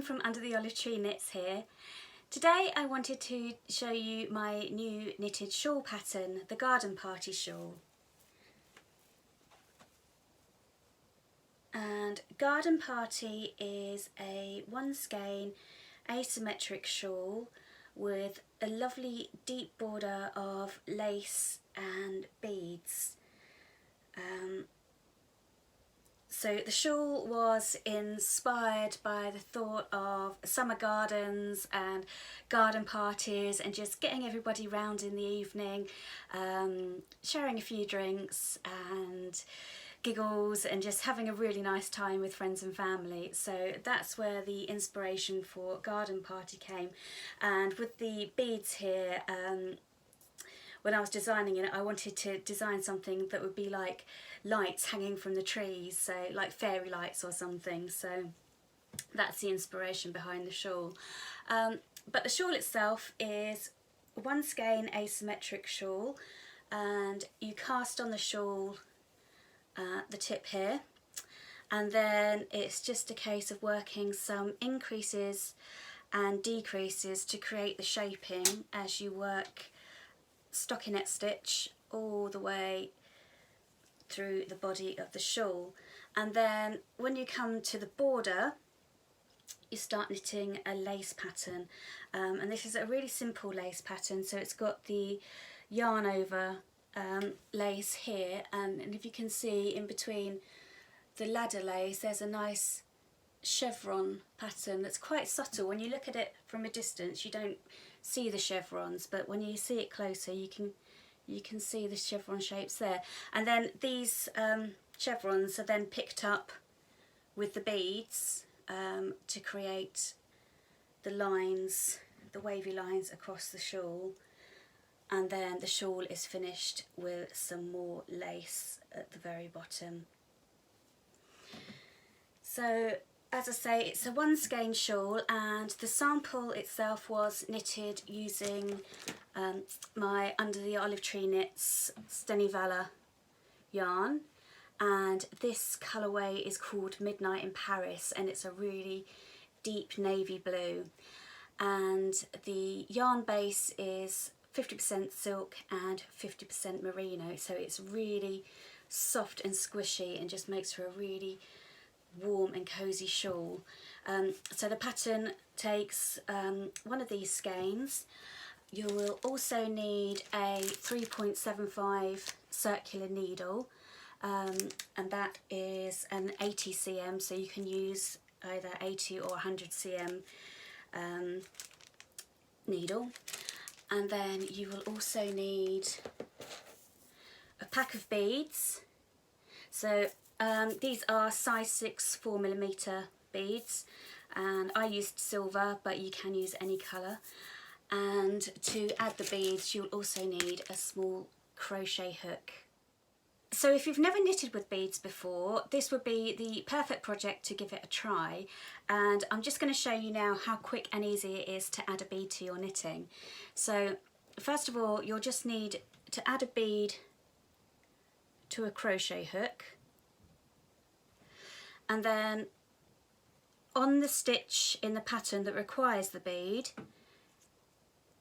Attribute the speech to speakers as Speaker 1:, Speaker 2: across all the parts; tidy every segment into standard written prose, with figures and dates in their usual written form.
Speaker 1: from Under the Olive Tree Knits here. Today I wanted to show you my new knitted shawl pattern, the Garden Party Shawl. And Garden Party is a one skein asymmetric shawl with a lovely deep border of lace and beads. So the shawl was inspired by the thought of summer gardens and garden parties and just getting everybody round in the evening, sharing a few drinks and giggles and just having a really nice time with friends and family. So that's where the inspiration for Garden Party came. And with the beads here, when I was designing it, I wanted to design something that would be like lights hanging from the trees, so like fairy lights or something. So that's the inspiration behind the shawl. But the shawl itself is one skein asymmetric shawl, and you cast on the shawl the tip here, and then it's just a case of working some increases and decreases to create the shaping as you work stockinette stitch all the way through the body of the shawl. And then when you come to the border, you start knitting a lace pattern, and this is a really simple lace pattern. So it's got the yarn over lace here, and if you can see in between the ladder lace there's a nice chevron pattern that's quite subtle. When you look at it from a distance you don't see the chevrons, but when you see it closer you can see the chevron shapes there. And then these chevrons are then picked up with the beads to create the lines, the wavy lines across the shawl. And then the shawl is finished with some more lace at the very bottom. So as I say, it's a one skein shawl, and the sample itself was knitted using my Under the Olive Tree Knits Steny Valor yarn, and this colourway is called Midnight in Paris, and it's a really deep navy blue, and the yarn base is 50% silk and 50% merino, so it's really soft and squishy and just makes for a really warm and cosy shawl. So the pattern takes one of these skeins. You will also need a 3.75 circular needle, and that is an 80 cm, so you can use either 80 or 100 cm needle. And then you will also need a pack of beads. So these are size 6 4mm beads, and I used silver, but you can use any colour. And to add the beads you'll also need a small crochet hook. So if you've never knitted with beads before, this would be the perfect project to give it a try, and I'm just going to show you now how quick and easy it is to add a bead to your knitting. So first of all, you'll just need to add a bead to a crochet hook, and then on the stitch in the pattern that requires the bead,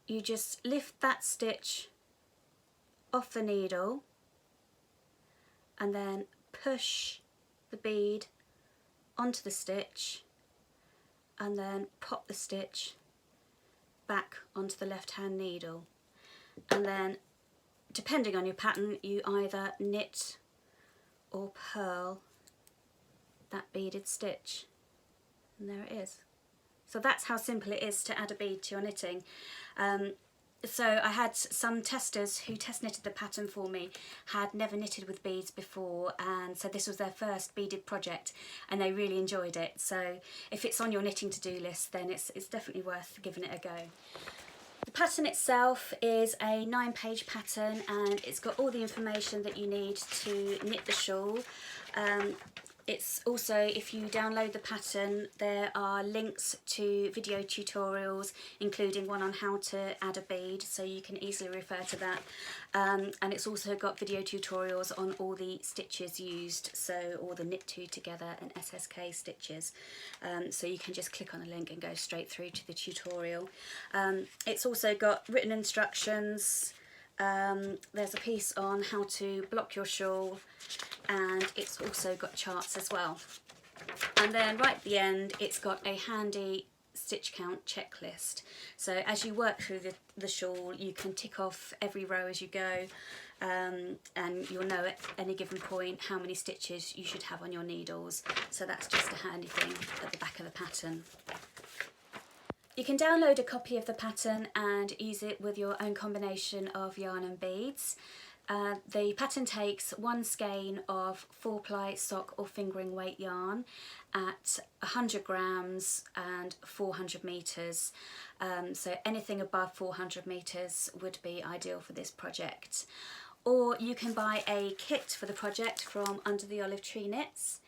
Speaker 1: you just lift that stitch off the needle and then push the bead onto the stitch, and then pop the stitch back onto the left hand needle. And then depending on your pattern you either knit or purl that beaded stitch, and there it is. So that's how simple it is to add a bead to your knitting. So I had some testers who test knitted the pattern for me, had never knitted with beads before, and so this was their first beaded project and they really enjoyed it. So if it's on your knitting to-do list, then it's definitely worth giving it a go. The pattern itself is a 9-page pattern, and it's got all the information that you need to knit the shawl. It's also, if you download the pattern, there are links to video tutorials, including one on how to add a bead, so you can easily refer to that. And it's also got video tutorials on all the stitches used, so all the knit two together and SSK stitches. So you can just click on a link and go straight through to the tutorial. It's also got written instructions. There's a piece on how to block your shawl, and it's also got charts as well. And then right at the end, it's got a handy stitch count checklist. So as you work through the shawl, you can tick off every row as you go, and you'll know at any given point how many stitches you should have on your needles. So that's just a handy thing at the back of the pattern. You can download a copy of the pattern and use it with your own combination of yarn and beads. The pattern takes one skein of 4-ply sock or fingering weight yarn at 100 grams and 400 metres. So anything above 400 metres would be ideal for this project. Or you can buy a kit for the project from Under the Olive Tree Knits.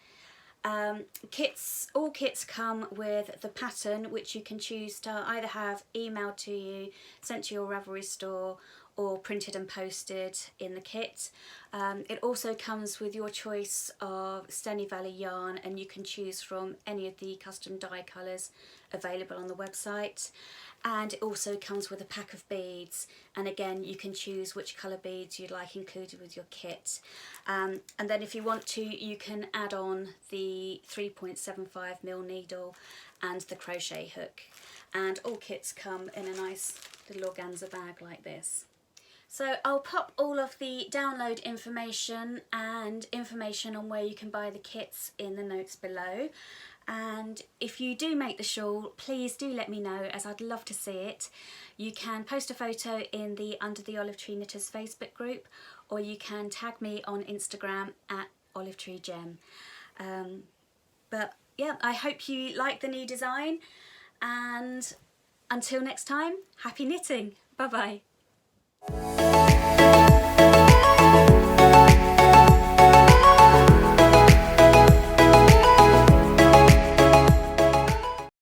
Speaker 1: All kits come with the pattern, which you can choose to either have emailed to you, sent to your Ravelry store, or printed and posted in the kit. It also comes with your choice of Stony Valley yarn, and you can choose from any of the custom dye colours available on the website. And it also comes with a pack of beads, and again you can choose which colour beads you'd like included with your kit. And then if you want to, you can add on the 3.75mm needle and the crochet hook. And all kits come in a nice little organza bag like this. So I'll pop all of the download information and information on where you can buy the kits in the notes below. And if you do make the shawl, please do let me know, as I'd love to see it. You can post a photo in the Under the Olive Tree Knitters Facebook group, or you can tag me on Instagram at olivetreegem. But yeah, I hope you like the new design, and until next time, happy knitting. Bye bye.